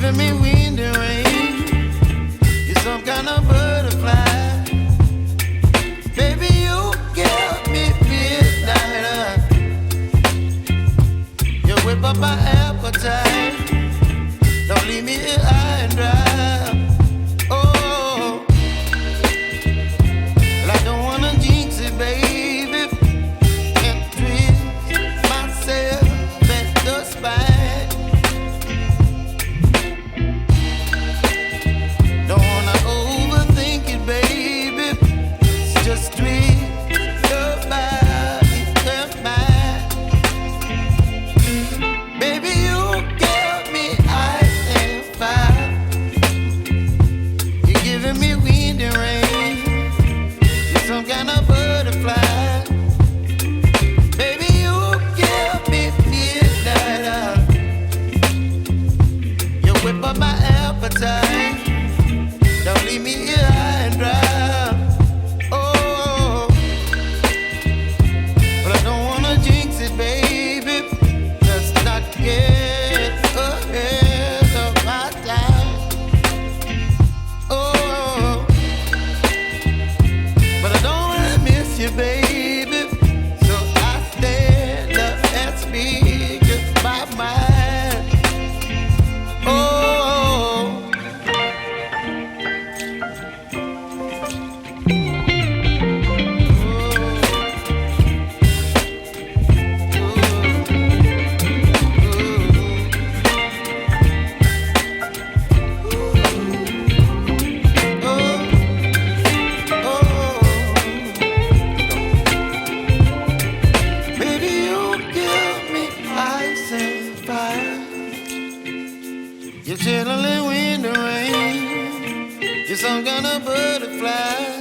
giving me wind and rain. You're some kind of butterfly. Baby, you give me midnight. You whip up my appetite. Don't leave me here high and dry. Oh, well, I don't wanna jinx it, baby. Can't twist myself at the spine. Don't wanna overthink it, baby. It's just twist your body and mine. Baby, you give me ice and fire. You're giving me wind and rain. You're some kind of butterfly. Baby, you give me midnight. You whip up my appetite. Don't leave me